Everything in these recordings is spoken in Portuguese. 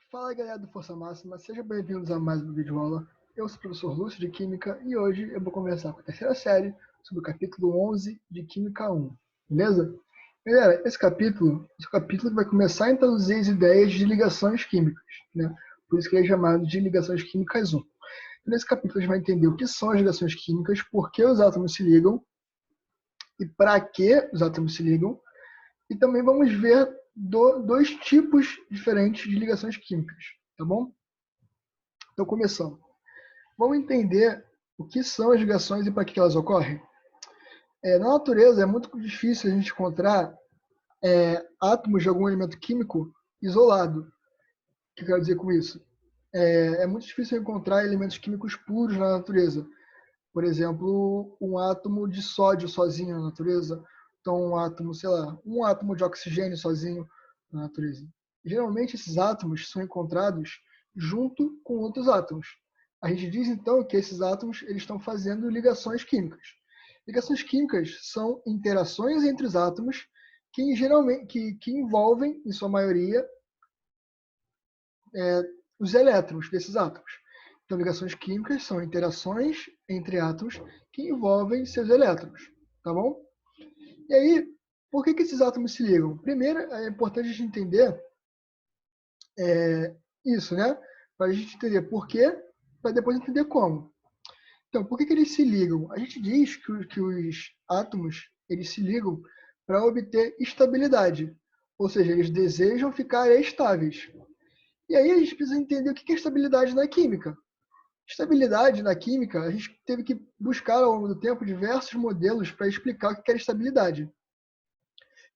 Fala galera do Força Máxima, sejam bem-vindos a mais uma videoaula. Eu sou o professor Lúcio de Química e hoje eu vou conversar com a terceira série sobre o capítulo 11 de Química 1, beleza? Galera, esse capítulo vai começar a introduzir as ideias de ligações químicas, né? Por isso que ele é chamado de Ligações Químicas 1. Nesse capítulo a gente vai entender o que são as ligações químicas, por que os átomos se ligam e para que os átomos se ligam. E também vamos ver dois tipos diferentes de ligações químicas, tá bom? Então, começando. Vamos entender o que são as ligações e para que elas ocorrem? Na natureza, é muito difícil a gente encontrar átomos de algum elemento químico isolado. O que eu quero dizer com isso? É muito difícil encontrar elementos químicos puros na natureza. Por exemplo, um átomo de sódio sozinho na natureza. Então, um átomo, sei lá, um átomo de oxigênio sozinho na natureza. Geralmente, esses átomos são encontrados junto com outros átomos. A gente diz, então, que esses átomos eles estão fazendo ligações químicas. Ligações químicas são interações entre os átomos que, geralmente, que envolvem, em sua maioria, os elétrons desses átomos. Então, ligações químicas são interações entre átomos que envolvem seus elétrons, tá bom? E aí, por que esses átomos se ligam? Primeiro, é importante a gente entender isso, né? Para a gente entender por quê, para depois entender como. Então, por que eles se ligam? A gente diz que os átomos eles se ligam para obter estabilidade, ou seja, eles desejam ficar estáveis. E aí a gente precisa entender o que é estabilidade na química. Estabilidade na química, a gente teve que buscar ao longo do tempo diversos modelos para explicar o que era estabilidade.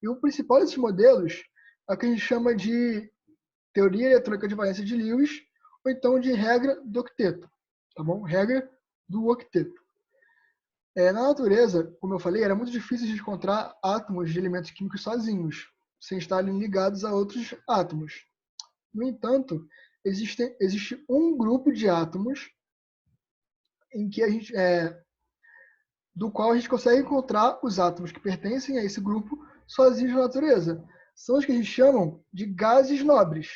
E o principal desses modelos é o que a gente chama de teoria eletrônica de valência de Lewis, ou então de regra do octeto, tá bom? Regra do octeto. Na natureza, como eu falei, era muito difícil de encontrar átomos de elementos químicos sozinhos, sem estarem ligados a outros átomos. No entanto, existe um grupo de átomos em que do qual a gente consegue encontrar os átomos que pertencem a esse grupo sozinhos na natureza. São os que a gente chama de gases nobres.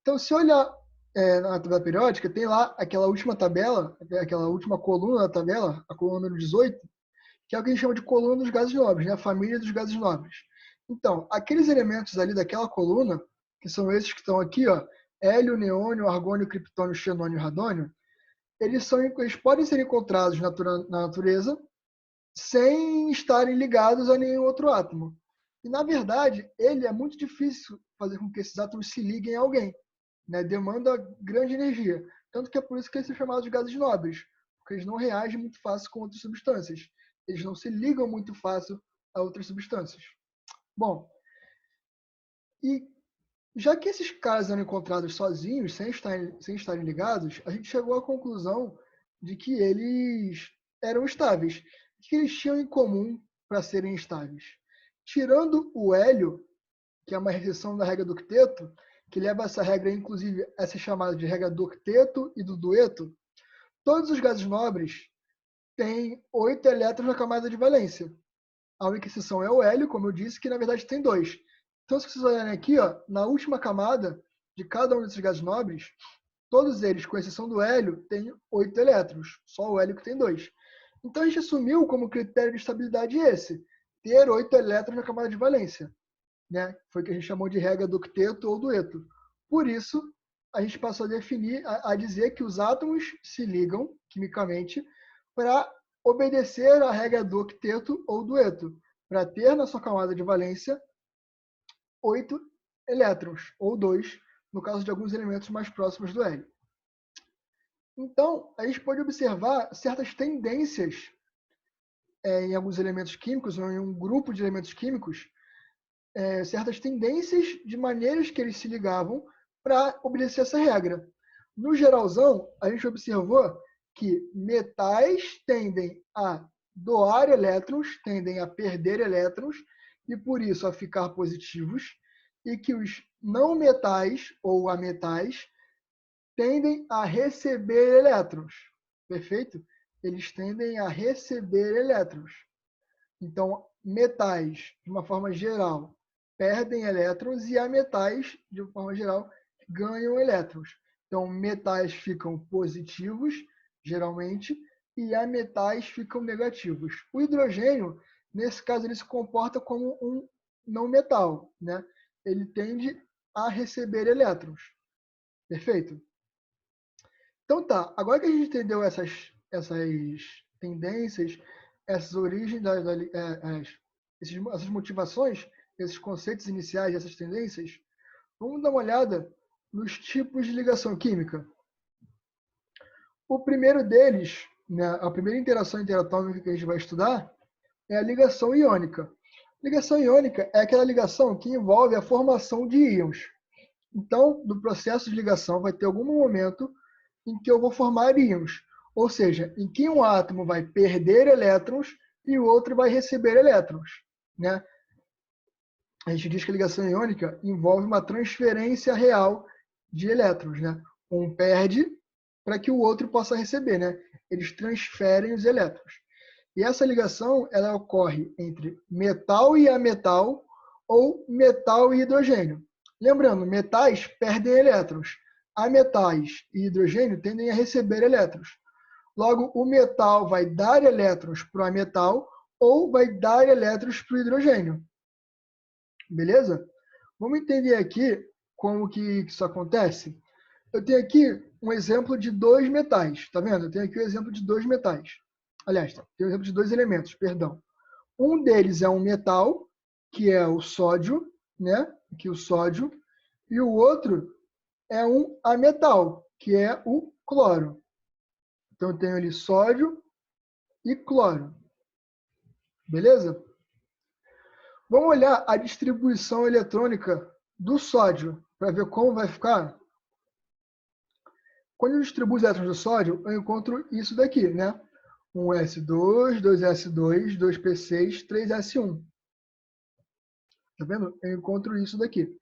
Então, se olhar na tabela periódica, tem lá aquela última tabela, aquela última coluna da tabela, a coluna número 18, que é o que a gente chama de coluna dos gases nobres, né? A família dos gases nobres. Então, aqueles elementos ali daquela coluna, que são esses que estão aqui, ó, hélio, neônio, argônio, criptônio, xenônio e radônio, eles podem ser encontrados na natureza sem estarem ligados a nenhum outro átomo. E, na verdade, ele é muito difícil fazer com que esses átomos se liguem a alguém, né? Demanda grande energia. Tanto que é por isso que eles são chamados de gases nobres, porque eles não reagem muito fácil com outras substâncias. Eles não se ligam muito fácil a outras substâncias. Bom, e já que esses caras eram encontrados sozinhos, sem estarem ligados, a gente chegou à conclusão de que eles eram estáveis. O que eles tinham em comum para serem estáveis? Tirando o hélio, que é uma restrição da regra do octeto, que leva essa regra, inclusive, a ser chamada de regra do octeto e do dueto, todos os gases nobres têm 8 elétrons na camada de valência. A única exceção é o hélio, como eu disse, que na verdade tem 2. Então, se vocês olharem aqui, ó, na última camada de cada um desses gases nobres, todos eles, com exceção do hélio, têm 8 elétrons. Só o hélio que tem 2. Então, a gente assumiu como critério de estabilidade esse, ter 8 elétrons na camada de valência. Né? Foi o que a gente chamou de regra do octeto ou dueto. Por isso, a gente passou a definir, a dizer que os átomos se ligam quimicamente para obedecer à regra do octeto ou dueto, para ter na sua camada de valência 8 elétrons, ou 2, no caso de alguns elementos mais próximos do hélio. Então, a gente pode observar certas tendências em alguns elementos químicos, ou em um grupo de elementos químicos, certas tendências de maneiras que eles se ligavam para obedecer essa regra. No geralzão, a gente observou que metais tendem a doar elétrons, tendem a perder elétrons, e por isso a ficar positivos, e que os não metais ou ametais tendem a receber elétrons. Perfeito? Eles tendem a receber elétrons. Então, metais, de uma forma geral, perdem elétrons e ametais, de uma forma geral, ganham elétrons. Então, metais ficam positivos, geralmente, e ametais ficam negativos. O hidrogênio, nesse caso, ele se comporta como um não metal, né? Ele tende a receber elétrons. Perfeito? Então tá, agora que a gente entendeu essas tendências, essas origens, essas motivações, esses conceitos iniciais dessas tendências, vamos dar uma olhada nos tipos de ligação química. O primeiro deles, né, a primeira interação interatômica que a gente vai estudar é a ligação iônica. Ligação iônica é aquela ligação que envolve a formação de íons. Então, no processo de ligação, vai ter algum momento em que eu vou formar íons, ou seja, em que um átomo vai perder elétrons e o outro vai receber elétrons, né? A gente diz que a ligação iônica envolve uma transferência real de elétrons, né? Um perde para que o outro possa receber, né? Eles transferem os elétrons. E essa ligação ela ocorre entre metal e ametal ou metal e hidrogênio. Lembrando, metais perdem elétrons. Ametais e hidrogênio tendem a receber elétrons. Logo, o metal vai dar elétrons para o ametal ou vai dar elétrons para o hidrogênio. Beleza? Vamos entender aqui como que isso acontece? Eu tenho aqui um exemplo de dois metais, tá vendo? Eu tenho aqui o exemplo de dois metais. Aliás, tem o exemplo de dois elementos, perdão. Um deles é um metal, que é o sódio, né? Aqui o sódio. E o outro é um ametal, que é o cloro. Então, eu tenho ali sódio e cloro. Beleza? Vamos olhar a distribuição eletrônica do sódio, para ver como vai ficar. Quando eu distribuo os elétrons do sódio, eu encontro isso daqui, né? Um S2, 2S2, 2P6, 3S1. Tá vendo? Eu encontro isso daqui.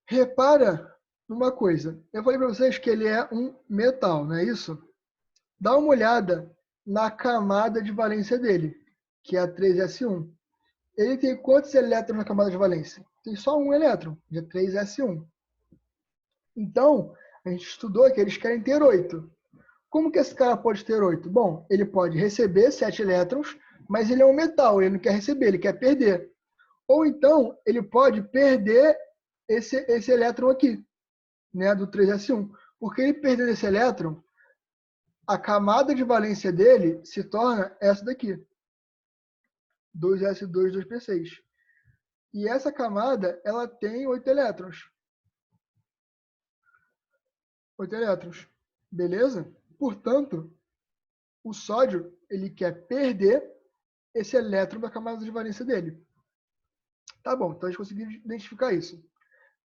Repara numa coisa. Eu falei para vocês que ele é um metal, não é isso? Dá uma olhada na camada de valência dele, que é a 3S1. Ele tem quantos elétrons na camada de valência? Tem só um elétron, de 3S1. Então, a gente estudou que eles querem ter 8. Como que esse cara pode ter 8? Bom, ele pode receber 7 elétrons, mas ele é um metal, ele não quer receber, ele quer perder. Ou então, ele pode perder esse elétron aqui, né, do 3S1. Porque ele perdendo esse elétron, a camada de valência dele se torna essa daqui. 2S2, 2P6. E essa camada, ela tem 8 elétrons. 8 elétrons. Beleza? Portanto, o sódio, ele quer perder esse elétron da camada de valência dele. Tá bom, então a gente conseguiu identificar isso.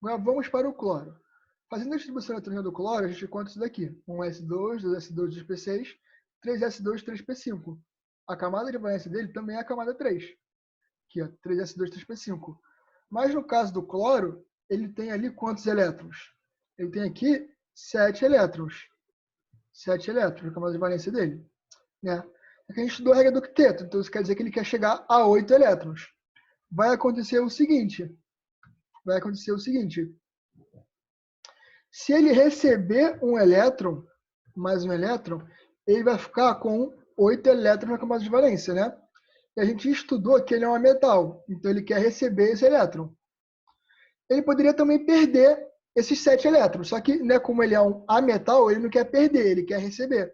Agora vamos para o cloro. Fazendo a distribuição eletrônica do cloro, a gente encontra isso daqui. 1S2, 2S2, 2P6, 3S2, 3P5. A camada de valência dele também é a camada 3. Aqui, ó, 3S2, 3P5. Mas no caso do cloro, ele tem ali quantos elétrons? Ele tem aqui 7 elétrons. 7 elétrons na camada de valência dele. Né? Aqui a gente estudou a regra do octeto, então isso quer dizer que ele quer chegar a 8 elétrons. Vai acontecer o seguinte. Se ele receber um elétron, mais um elétron, ele vai ficar com 8 elétrons na camada de valência, né? E a gente estudou que ele é um metal, então ele quer receber esse elétron. Ele poderia também perder esses 7 elétrons, só que, né, como ele é um ametal, ele não quer perder, ele quer receber.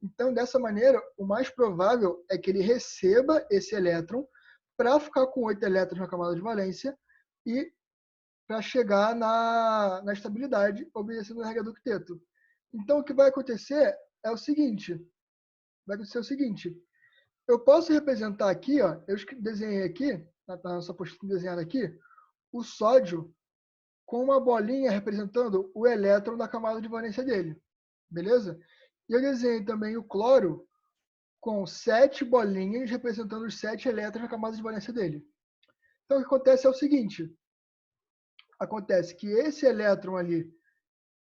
Então, dessa maneira, o mais provável é que ele receba esse elétron para ficar com 8 elétrons na camada de valência e para chegar na estabilidade, obedecendo a regra do octeto. Então, o que vai acontecer é o seguinte. Eu posso representar aqui, ó, eu desenhei aqui, na nossa postura desenhada aqui, o sódio com uma bolinha representando o elétron da camada de valência dele. Beleza? E eu desenhei também o cloro com 7 bolinhas representando os 7 elétrons na camada de valência dele. Então, o que acontece é o seguinte. Acontece que esse elétron ali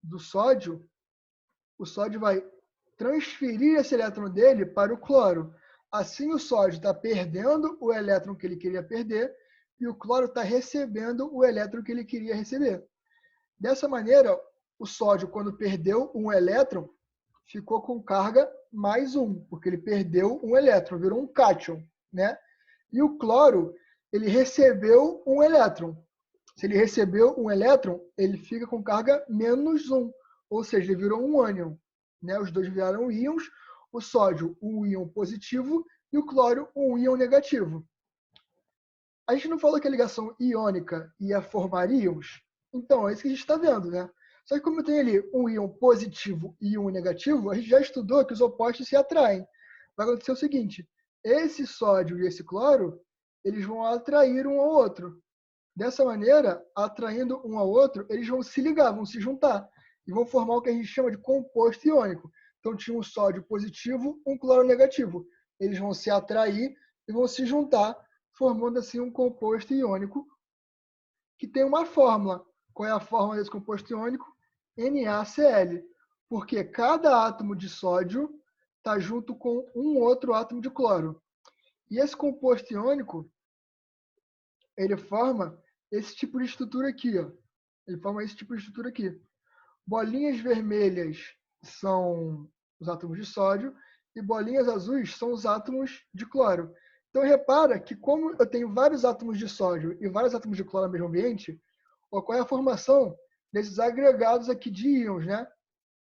do sódio, o sódio vai transferir esse elétron dele para o cloro. Assim, o sódio está perdendo o elétron que ele queria perder e o cloro está recebendo o elétron que ele queria receber. Dessa maneira, o sódio, quando perdeu um elétron, ficou com carga mais um, porque ele perdeu um elétron, virou um cátion, né? E o cloro, ele recebeu um elétron. Se ele recebeu um elétron, ele fica com carga menos um, ou seja, ele virou um ânion, né? Os dois viraram íons, o sódio um íon positivo e o cloro um íon negativo. A gente não falou que a ligação iônica ia formar íons? Então, é isso que a gente está vendo, né? Só que como tem ali um íon positivo e um negativo, a gente já estudou que os opostos se atraem. Vai acontecer o seguinte, esse sódio e esse cloro, eles vão atrair um ao outro. Dessa maneira, atraindo um ao outro, eles vão se ligar, vão se juntar e vão formar o que a gente chama de composto iônico. Então, tinha um sódio positivo, um cloro negativo. Eles vão se atrair e vão se juntar, formando assim um composto iônico que tem uma fórmula. Qual é a fórmula desse composto iônico? NaCl. Porque cada átomo de sódio está junto com um outro átomo de cloro. E esse composto iônico, ele forma esse tipo de estrutura aqui, ó. Ele forma esse tipo de estrutura aqui. Bolinhas vermelhas são os átomos de sódio e bolinhas azuis são os átomos de cloro. Então, repara que como eu tenho vários átomos de sódio e vários átomos de cloro no mesmo ambiente, ocorre a formação desses agregados aqui de íons, né?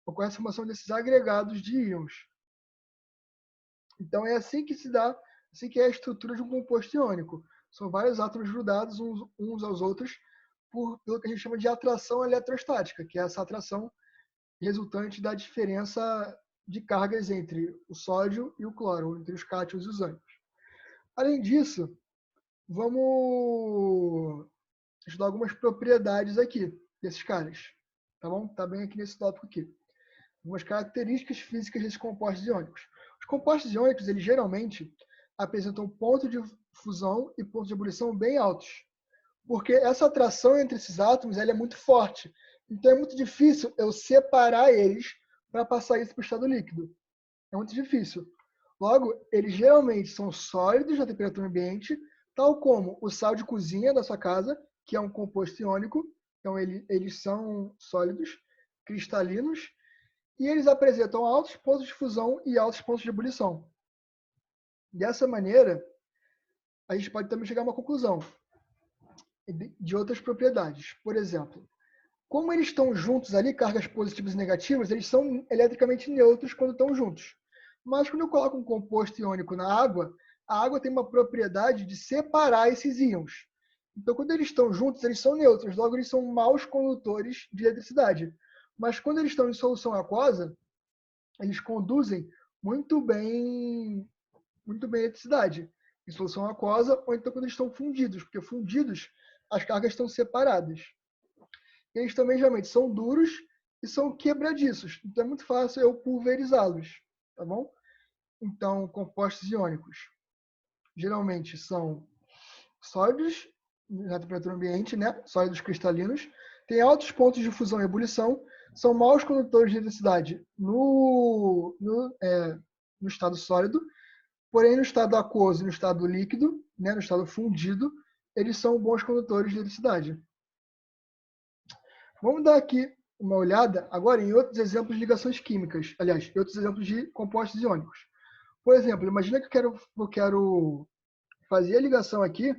Ocorre a formação desses agregados de íons. Então, é assim que se dá, assim que é a estrutura de um composto iônico. São vários átomos grudados uns aos outros pelo que a gente chama de atração eletrostática, que é essa atração resultante da diferença de cargas entre o sódio e o cloro, entre os cátions e os ânions. Além disso, vamos estudar algumas propriedades aqui desses caras, tá bom? Tá bem aqui nesse tópico aqui. Algumas características físicas desses compostos iônicos. Os compostos iônicos, eles geralmente apresentam ponto de fusão e ponto de ebulição bem altos, porque essa atração entre esses átomos ela é muito forte. Então é muito difícil eu separar eles para passar isso para o estado líquido. É muito difícil. Logo, eles geralmente são sólidos na temperatura ambiente, tal como o sal de cozinha da sua casa, que é um composto iônico. Então eles são sólidos, cristalinos, e eles apresentam altos pontos de fusão e altos pontos de ebulição. Dessa maneira, a gente pode também chegar a uma conclusão de outras propriedades. Por exemplo, como eles estão juntos ali, cargas positivas e negativas, eles são eletricamente neutros quando estão juntos. Mas quando eu coloco um composto iônico na água, a água tem uma propriedade de separar esses íons. Então, quando eles estão juntos, eles são neutros, logo eles são maus condutores de eletricidade. Mas quando eles estão em solução aquosa, eles conduzem muito bem a eletricidade. Em solução aquosa, ou então quando eles estão fundidos, porque fundidos, as cargas estão separadas. Eles também geralmente são duros e são quebradiços. Então é muito fácil eu pulverizá-los, tá bom? Então, compostos iônicos geralmente são sólidos na temperatura ambiente, né? Sólidos cristalinos, têm altos pontos de fusão e ebulição, são maus condutores de eletricidade no estado sólido, porém no estado aquoso e no estado líquido, né? No estado fundido, eles são bons condutores de eletricidade. Vamos dar aqui uma olhada agora em outros exemplos de ligações químicas, aliás, em outros exemplos de compostos iônicos. Por exemplo, imagina que eu quero fazer a ligação aqui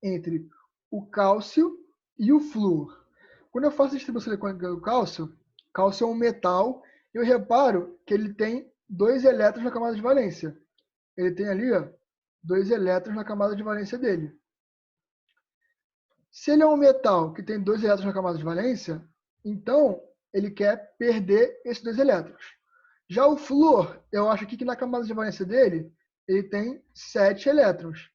entre o cálcio e o flúor. Quando eu faço a distribuição eletrônica do cálcio é um metal, eu reparo que ele tem 2 elétrons na camada de valência. Ele tem ali, ó, 2 elétrons na camada de valência dele. Se ele é um metal que tem 2 elétrons na camada de valência, então ele quer perder esses 2 elétrons. Já o flúor, eu acho aqui que na camada de valência dele, ele tem 7 elétrons.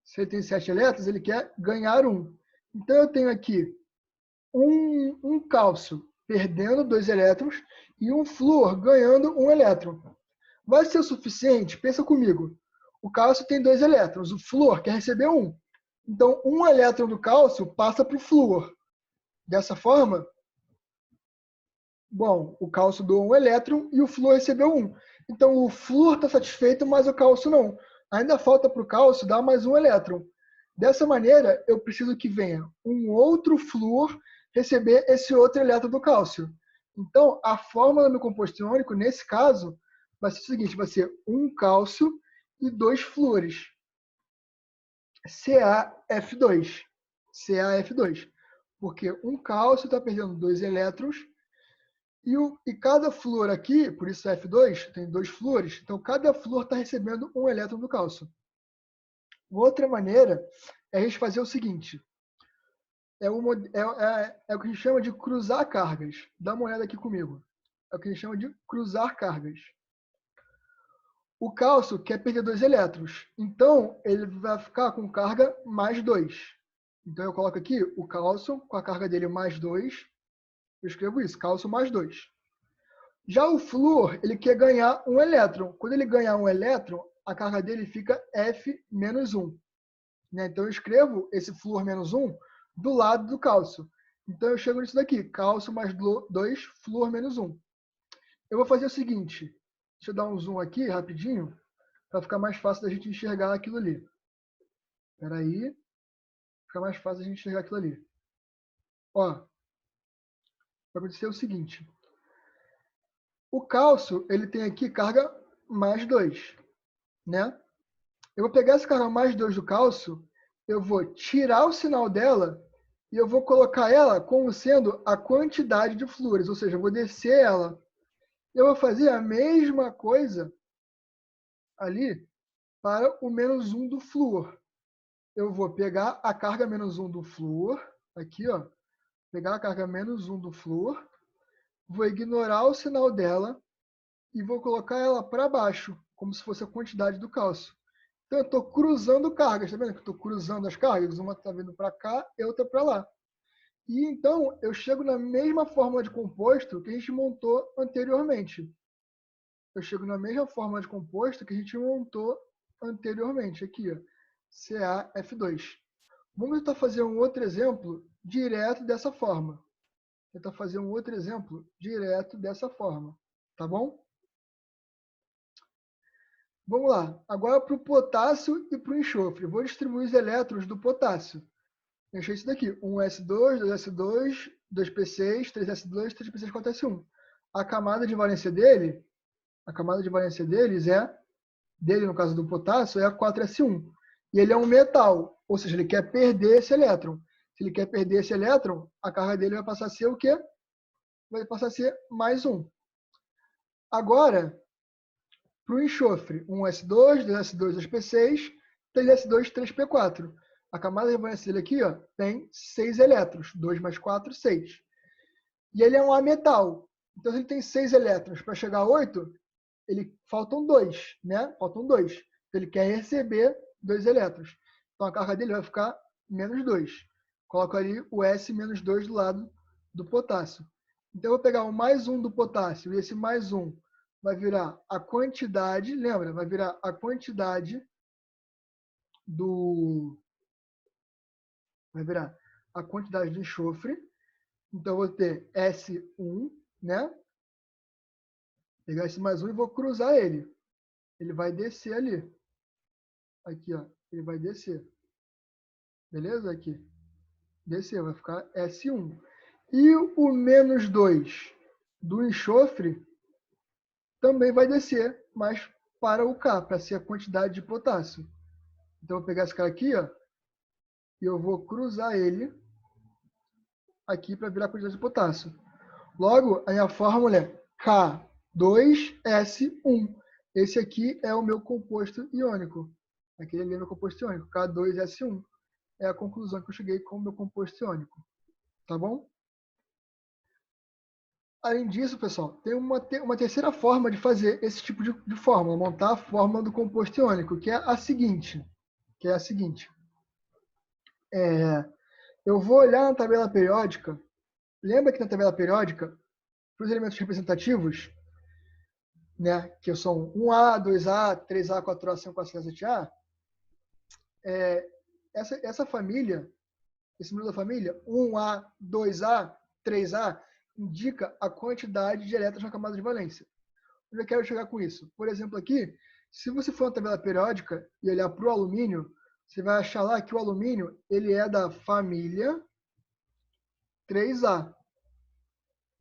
Se ele tem 7 elétrons, ele quer ganhar 1. Então eu tenho aqui um cálcio perdendo 2 elétrons e um flúor ganhando 1 elétron. Vai ser o suficiente? Pensa comigo. O cálcio tem 2 elétrons, o flúor quer receber 1. Então, 1 elétron do cálcio passa para o flúor. Dessa forma, bom, o cálcio doou 1 elétron e o flúor recebeu 1. Então, o flúor está satisfeito, mas o cálcio não. Ainda falta para o cálcio dar mais 1 elétron. Dessa maneira, eu preciso que venha um outro flúor receber esse outro elétron do cálcio. Então, a fórmula do meu composto iônico, nesse caso, vai ser o seguinte, vai ser 1 cálcio e 2 flúores. CaF2. CaF2. Porque um cálcio está perdendo 2 elétrons e cada flúor aqui, por isso F2, tem 2 flúores, então cada flúor está recebendo um elétron do cálcio. Outra maneira é a gente fazer o seguinte, é o que a gente chama de cruzar cargas. Dá uma olhada aqui comigo. É o que a gente chama de cruzar cargas. O cálcio quer perder 2 elétrons, então ele vai ficar com carga mais 2. Então eu coloco aqui o cálcio com a carga dele mais 2. Eu escrevo isso, cálcio mais 2. Já o flúor, ele quer ganhar um elétron. Quando ele ganhar um elétron, a carga dele fica F-1. Né? Então eu escrevo esse flúor menos 1 do lado do cálcio. Então eu chego nisso daqui, cálcio mais 2, flúor menos 1. Eu vou fazer o seguinte, deixa eu dar um zoom aqui rapidinho, para ficar mais fácil da gente enxergar aquilo ali. Espera aí, fica mais fácil da gente enxergar aquilo ali. Ó, vai acontecer o seguinte. O cálcio, ele tem aqui carga mais 2, né? Eu vou pegar essa carga mais 2 do cálcio, eu vou tirar o sinal dela e eu vou colocar ela como sendo a quantidade de flúores, ou seja, eu vou descer ela. Eu vou fazer a mesma coisa ali para o menos 1 do flúor. Eu vou pegar a carga menos 1 do flúor, aqui, ó, pegar a carga menos 1 do flúor, vou ignorar o sinal dela e vou colocar ela para baixo, como se fosse a quantidade do cálcio. Então, eu estou cruzando cargas, tá vendo que eu estou cruzando as cargas? Uma está vindo para cá e outra para lá. E então, eu chego na mesma fórmula de composto que a gente montou anteriormente. Eu chego na mesma fórmula de composto que a gente montou anteriormente, aqui, ó, CaF2. Vamos tentar fazer um outro exemplo direto dessa forma. Tentar fazer um outro exemplo direto dessa forma, tá bom? Vamos lá. Agora para o potássio e para o enxofre. Vou distribuir os elétrons do potássio. Deixei isso daqui. 1s2, 2s2, 2p6, 3s2, 3p6, 4s1. A camada de valência deles dele no caso do potássio, é a 4s1. E ele é um metal, ou seja, ele quer perder esse elétron. Se ele quer perder esse elétron, a carga dele vai passar a ser o quê? Vai passar a ser mais 1. Agora, para o enxofre, 1s2, 2s2, 2p6, 3s2, 3p4. A camada de valência dele aqui, ó, tem 6 elétrons. 2 mais 4, 6. E ele é um ametal. Então, se ele tem 6 elétrons para chegar a 8, faltam 2, né? Faltam 2. Então, ele quer receber 2 elétrons. Então, a carga dele vai ficar menos 2. Coloco ali o S menos 2 do lado do potássio. Então, eu vou pegar o mais 1 do potássio e esse mais 1 vai virar a quantidade, lembra? Vai virar a quantidade do... Vai virar a quantidade de enxofre. Então, eu vou ter S1, né? Pegar esse mais 1 e vou cruzar ele. Ele vai descer ali. Aqui, ó. Ele vai descer. Beleza? Aqui. Descer, vai ficar S1. E o menos 2 do enxofre também vai descer, mas para o K, para ser a quantidade de potássio. Então, eu vou pegar esse cara aqui, ó, e eu vou cruzar ele aqui para virar a quantidade de potássio. Logo, a minha fórmula é K2S1. Esse aqui é o meu composto iônico. Aquele ali é o meu composto iônico, K2S1. É a conclusão que eu cheguei com o meu composto iônico. Tá bom? Além disso, pessoal, tem uma terceira forma de fazer esse tipo de fórmula, montar a fórmula do composto iônico, que é a seguinte. Eu vou olhar na tabela periódica. Lembra que na tabela periódica, para os elementos representativos, né, que são 1A, 2A, 3A, 4A, 5A, 6A, 7A, essa família, esse número da família, 1A, 2A, 3A, indica a quantidade de elétrons na camada de valência. Onde eu quero chegar com isso? Por exemplo, aqui, se você for na tabela periódica e olhar para o alumínio, você vai achar lá que o alumínio ele é da família 3A.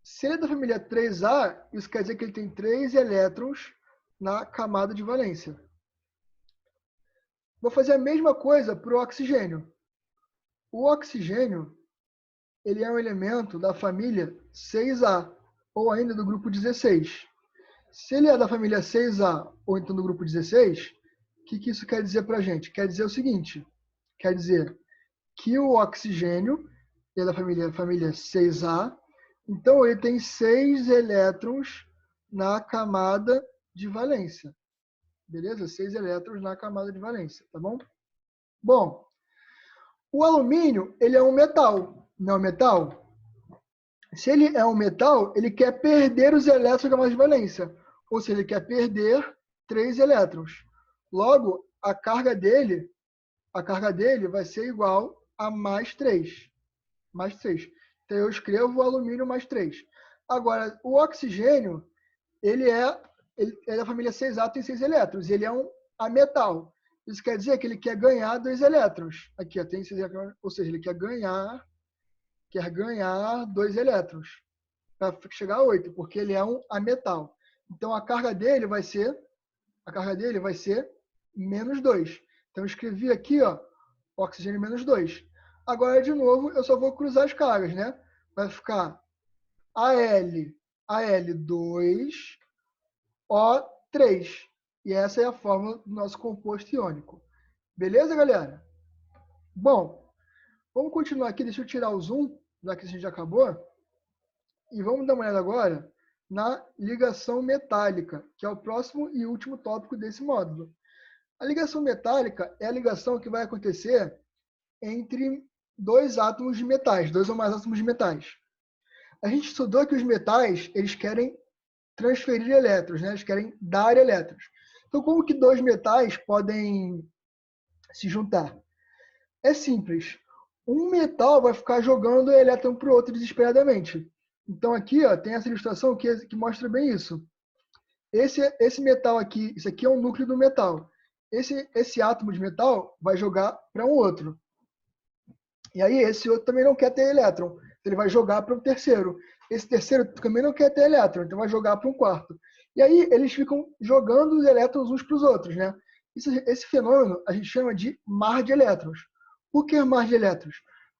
Se ele é da família 3A, isso quer dizer que ele tem 3 elétrons na camada de valência. Vou fazer a mesma coisa para o oxigênio. O oxigênio, ele é um elemento da família 6A, ou ainda do grupo 16. Se ele é da família 6A, ou então do grupo 16, o que isso quer dizer para a gente? Quer dizer o seguinte, quer dizer que o oxigênio é da família 6A, então ele tem 6 elétrons na camada de valência. Beleza? 6 elétrons na camada de valência, tá bom? Bom, o alumínio, ele é um metal, não é um metal? Se ele é um metal, ele quer perder os elétrons da camada de valência, ou seja, ele quer perder 3 elétrons. Logo, a carga dele vai ser igual a mais 3. Mais 3. Então, eu escrevo o alumínio mais 3. Agora, o oxigênio, ele é da família 6A, tem 6 elétrons. Ele é um ametal. Isso quer dizer que ele quer ganhar 2 elétrons. Aqui, ó, tem 6 elétrons, ou seja, ele quer ganhar 2 elétrons para chegar a 8, porque ele é um ametal. Então, a carga dele vai ser menos 2. Então, eu escrevi aqui, ó, oxigênio menos 2. Agora, de novo, eu só vou cruzar as cargas, né? Vai ficar Al2, O3. E essa é a fórmula do nosso composto iônico. Beleza, galera? Bom, vamos continuar aqui. Deixa eu tirar o zoom, já que a gente já acabou. E vamos dar uma olhada agora na ligação metálica, que é o próximo e último tópico desse módulo. A ligação metálica é a ligação que vai acontecer entre dois átomos de metais, 2 ou mais átomos de metais. A gente estudou que os metais, eles querem transferir elétrons, né? Eles querem dar elétrons. Então, como que 2 metais podem se juntar? É simples. Um metal vai ficar jogando elétron para o outro desesperadamente. Então, aqui ó, tem essa ilustração que mostra bem isso. Esse metal aqui, isso aqui é um núcleo do metal. Esse átomo de metal vai jogar para um outro. E aí esse outro também não quer ter elétron. Ele vai jogar para um terceiro. Esse terceiro também não quer ter elétron, então vai jogar para um quarto. E aí eles ficam jogando os elétrons uns para os outros, né? Esse fenômeno a gente chama de mar de elétrons. Por que mar de elétrons?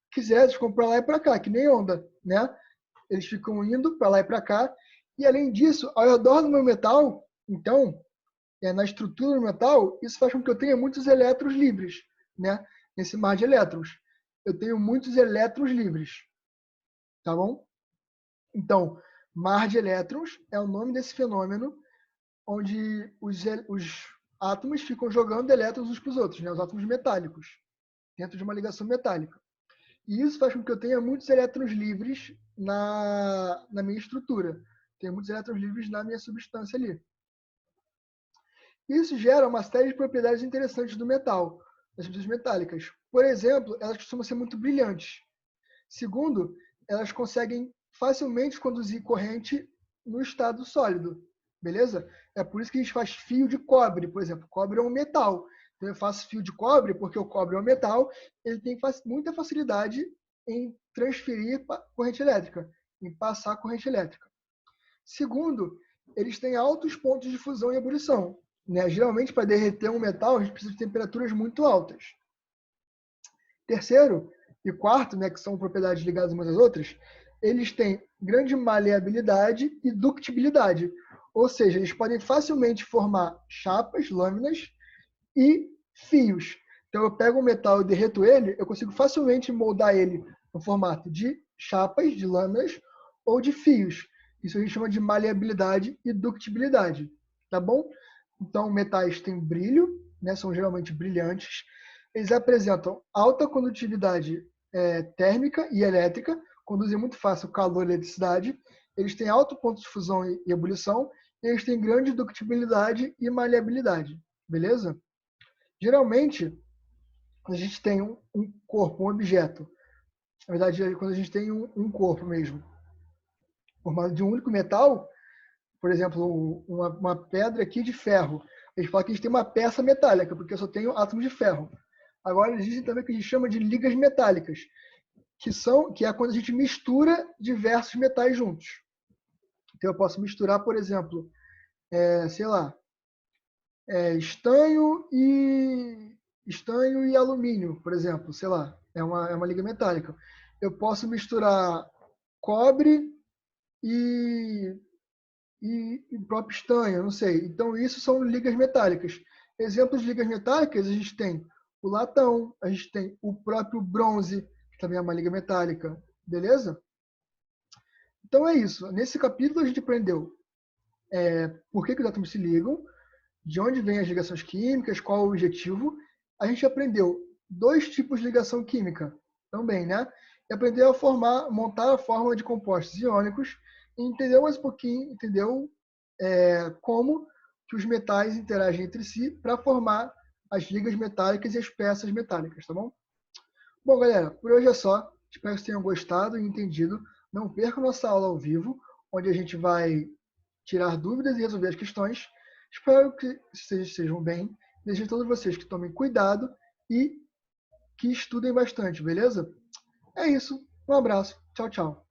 Porque os elétrons ficam para lá e para cá, que nem onda, né? Eles ficam indo para lá e para cá. E além disso, ao redor do meu metal, então, na estrutura do metal, isso faz com que eu tenha muitos elétrons livres, né? Nesse mar de elétrons. Eu tenho muitos elétrons livres, tá bom? Então, mar de elétrons é o nome desse fenômeno onde os átomos ficam jogando elétrons uns para os outros, né? Os átomos metálicos, dentro de uma ligação metálica. E isso faz com que eu tenha muitos elétrons livres na minha estrutura. Tenho muitos elétrons livres na minha substância ali. Isso gera uma série de propriedades interessantes do metal, das substâncias metálicas. Por exemplo, elas costumam ser muito brilhantes. Segundo, elas conseguem facilmente conduzir corrente no estado sólido. Beleza? É por isso que a gente faz fio de cobre, por exemplo. Cobre é um metal. Então eu faço fio de cobre porque o cobre é um metal. Ele tem muita facilidade em transferir corrente elétrica, em passar corrente elétrica. Segundo, eles têm altos pontos de fusão e ebulição. Né? Geralmente, para derreter um metal, a gente precisa de temperaturas muito altas. Terceiro e quarto, né, que são propriedades ligadas umas às outras, eles têm grande maleabilidade e ductibilidade. Ou seja, eles podem facilmente formar chapas, lâminas e fios. Então, eu pego um metal e derreto ele, eu consigo facilmente moldar ele no formato de chapas, de lâminas ou de fios. Isso a gente chama de maleabilidade e ductibilidade. Tá bom? Então, metais têm brilho, né, são geralmente brilhantes. Eles apresentam alta condutividade térmica e elétrica, conduzem muito fácil calor e eletricidade. Eles têm alto ponto de fusão e ebulição. E eles têm grande ductibilidade e maleabilidade. Beleza? Geralmente, quando a gente tem um corpo, um objeto, na verdade, quando a gente tem um corpo mesmo, formado de um único metal, por exemplo, uma pedra aqui de ferro, a gente fala que a gente tem uma peça metálica, porque eu só tenho átomos de ferro. Agora, existem também o que a gente chama de ligas metálicas. que é quando a gente mistura diversos metais juntos. Então, eu posso misturar, por exemplo, sei lá, estanho e alumínio, por exemplo, sei lá, é uma liga metálica. Eu posso misturar cobre e, e próprio estanho, não sei. Então, isso são ligas metálicas. Exemplos de ligas metálicas, a gente tem o latão, a gente tem o próprio bronze, que também é uma liga metálica, beleza? Então é isso. Nesse capítulo a gente aprendeu por que os átomos se ligam, de onde vêm as ligações químicas, qual é o objetivo. A gente aprendeu 2 tipos de ligação química também, né? E aprendeu a montar a fórmula de compostos iônicos e entendeu mais um pouquinho, entendeu como que os metais interagem entre si para formar as ligas metálicas e as peças metálicas, tá bom? Bom, galera, por hoje é só. Espero que vocês tenham gostado e entendido. Não perca nossa aula ao vivo, onde a gente vai tirar dúvidas e resolver as questões. Espero que vocês estejam bem. Desejo a todos vocês que tomem cuidado e que estudem bastante, beleza? É isso. Um abraço. Tchau, tchau.